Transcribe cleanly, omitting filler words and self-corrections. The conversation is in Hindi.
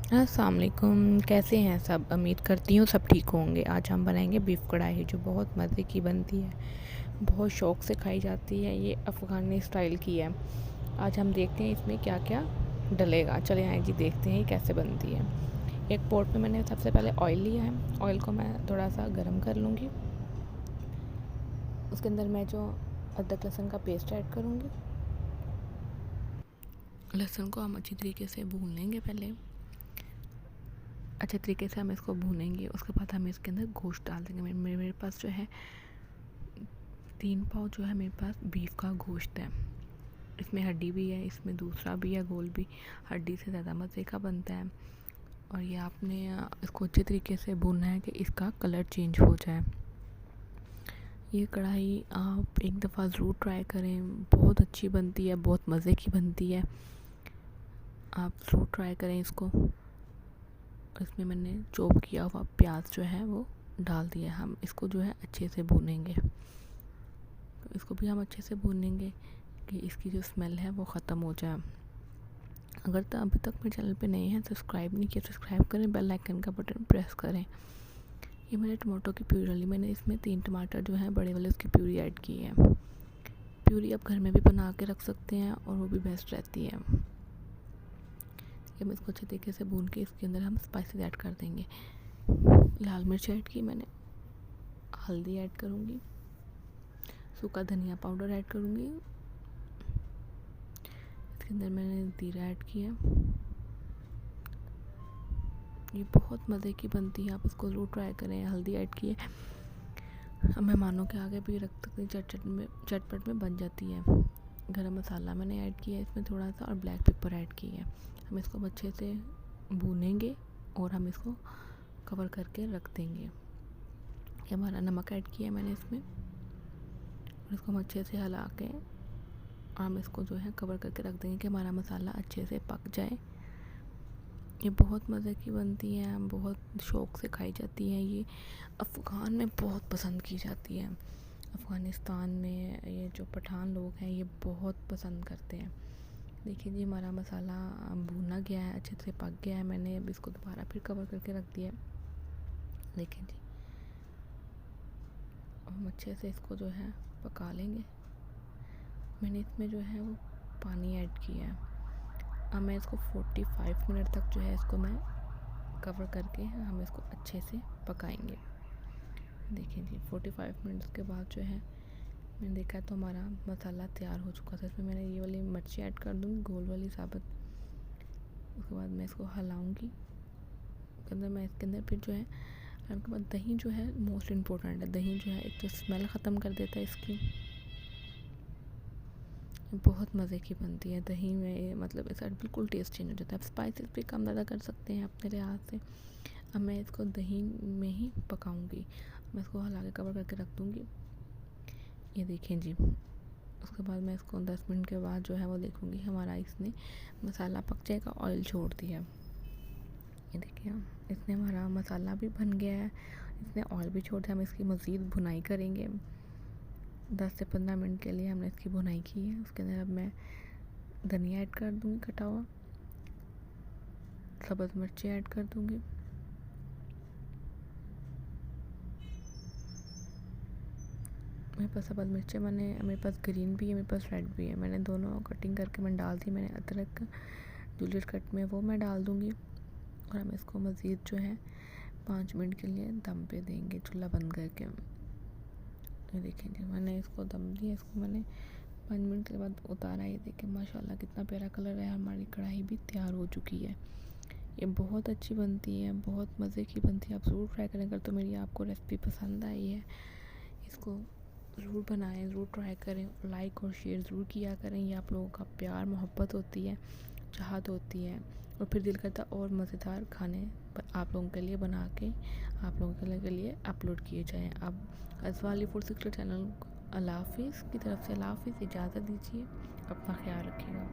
अस्सलाम वालेकुम, कैसे हैं सब? उम्मीद करती हूँ सब ठीक होंगे। आज हम बनाएंगे बीफ कढ़ाई जो बहुत मज़े की बनती है, बहुत शौक़ से खाई जाती है। ये अफ़गानी स्टाइल की है। आज हम देखते हैं इसमें क्या क्या डलेगा। चले आए जी, देखते हैं ये कैसे बनती है। एक पॉट में मैंने सबसे पहले ऑयल लिया है। ऑयल को मैं थोड़ा सा गर्म कर लूँगी। उसके अंदर मैं जो अदरक लहसुन का पेस्ट ऐड करूँगी। लहसुन को हम अच्छी तरीके से भून लेंगे। पहले अच्छे तरीके से हम इसको भूनेंगे। उसके बाद हम इसके अंदर गोश्त डाल देंगे। मेरे पास जो है 3 पाव जो है मेरे पास बीफ का गोश्त है। इसमें हड्डी भी है, इसमें दूसरा भी है गोल भी। हड्डी से ज़्यादा मज़े का बनता है। और ये आपने इसको अच्छे तरीके से भूनना है कि इसका कलर चेंज हो जाए। ये कढ़ाई आप एक दफ़ा ज़रूर ट्राई करें, बहुत अच्छी बनती है, बहुत मज़े की बनती है। आप ज़रूर ट्राई करें इसको। इसमें मैंने चॉप किया हुआ प्याज जो है वो डाल दिया। हम इसको जो है अच्छे से भूनेंगे। तो इसको भी हम अच्छे से भूनेंगे कि इसकी जो स्मेल है वो ख़त्म हो जाए। अगर तो अभी तक मेरे चैनल पे नए हैं, सब्सक्राइब नहीं किया, सब्सक्राइब करें, बेल आइकन का बटन प्रेस करें। ये मैंने टमाटो की प्यूरी डाली। मैंने इसमें 3 टमाटर जो है बड़े वाले उसकी प्यूरी ऐड की है। प्यूरी आप घर में भी बना के रख सकते हैं और वो भी बेस्ट रहती है। हम इसको अच्छे तरीके से भून के इसके अंदर हम स्पाइसेस ऐड कर देंगे। लाल मिर्च ऐड की मैंने, हल्दी ऐड करूँगी, सूखा धनिया पाउडर ऐड करूँगी। इसके अंदर मैंने जीरा ऐड किया। ये बहुत मज़े की बनती है, आप इसको ज़रूर ट्राई करें। हल्दी ऐड की है। हम मेहमानों के आगे भी रख सकते हैं, चटपट में बन जाती है। गरम मसाला मैंने ऐड किया है इसमें थोड़ा सा, और ब्लैक पेपर ऐड की है। हम इसको अच्छे से भूनेंगे और हम इसको कवर करके रख देंगे। ये हमारा नमक ऐड किया है मैंने इसमें, और इसको हम अच्छे से हिला के हम इसको जो है कवर करके रख देंगे कि हमारा मसाला अच्छे से पक जाए। ये बहुत मज़े की बनती है, बहुत शौक़ से खाई जाती है। ये अफ़गान में बहुत पसंद की जाती है। अफ़गानिस्तान में ये जो पठान लोग हैं ये बहुत पसंद करते हैं। देखिए जी, हमारा मसाला भुना गया है, अच्छे से पक गया है। मैंने अब इसको दोबारा फिर कवर करके रख दिया है। देखिए जी, हम अच्छे से इसको जो है पका लेंगे। मैंने इसमें जो है वो पानी ऐड किया है। अब मैं इसको 45 मिनट तक जो है इसको मैं कवर करके हम इसको अच्छे से पकाएंगे। देखिए जी, 45 मिनट्स के बाद जो है मैंने देखा तो हमारा मसाला तैयार हो चुका था। इसमें मैंने ये वाली मिर्ची ऐड कर दूँगी, गोल वाली साबुत। उसके बाद मैं इसको हिलाऊँगी। मैं इसके अंदर फिर जो है उसके बाद दही जो है मोस्ट इम्पोर्टेंट है। दही जो है एक तो स्मेल ख़त्म कर देता है इसकी, बहुत मज़े की बनती है। दही में मतलब इसका बिल्कुल टेस्ट चेंज हो जाता है। आप स्पाइसेस भी कम ज़्यादा कर सकते हैं अपने लिहाज से। अब मैं इसको दही में ही पकाऊंगी। मैं इसको हिला के कवर करके रख दूँगी। ये देखें जी, उसके बाद मैं इसको 10 मिनट के बाद जो है वो देखूँगी हमारा इसने मसाला पक जाएगा, ऑयल छोड़ दिया। ये देखिए, इसने हमारा मसाला भी बन गया है, इसने ऑयल भी छोड़ दिया। हम इसकी मज़ीद भुनाई करेंगे। 10 से 15 मिनट के लिए हमने इसकी भुनाई की है। उसके अंदर अब मैं धनिया ऐड कर दूँगी कटा हुआ, सब्ज़ मिर्ची ऐड कर दूँगी, मेरे पास सब्ज़ मिर्ची मेरे पास ग्रीन भी है, मेरे पास रेड भी है। मैंने दोनों कटिंग करके मैंने डाल दी। मैंने अदरक जूलियट कट में वो मैं डाल दूँगी। और हम इसको मज़ीद जो है 5 मिनट के लिए दम पे देंगे, चूल्हा बंद करके। ये देखें जी, मैंने इसको दम दिया। इसको मैंने 5 मिनट के बाद उतारा। ये देखें माशाल्लाह कितना प्यारा कलर है। हमारी कढ़ाई भी तैयार हो चुकी है। ये बहुत अच्छी बनती है, बहुत मज़े की बनती है। आप ज़रूर ट्राई करें। अगर तो मेरी आपको रेसिपी पसंद आई है, इसको ज़रूर बनाएं, ज़रूर ट्राई करें, लाइक और शेयर ज़रूर किया करें। ये आप लोगों का प्यार मोहब्बत होती है, चाहत होती है, और फिर दिल करता और मज़ेदार खाने आप लोगों के लिए बना के आप लोगों के लिए अपलोड किए जाएँ। अब अज़वाली फूड सीक्रेट चैनल अल्लाह हाफ़िज़ की तरफ से अल्लाह हाफ़िज़, इजाज़त दीजिए। अपना ख्याल रखिएगा।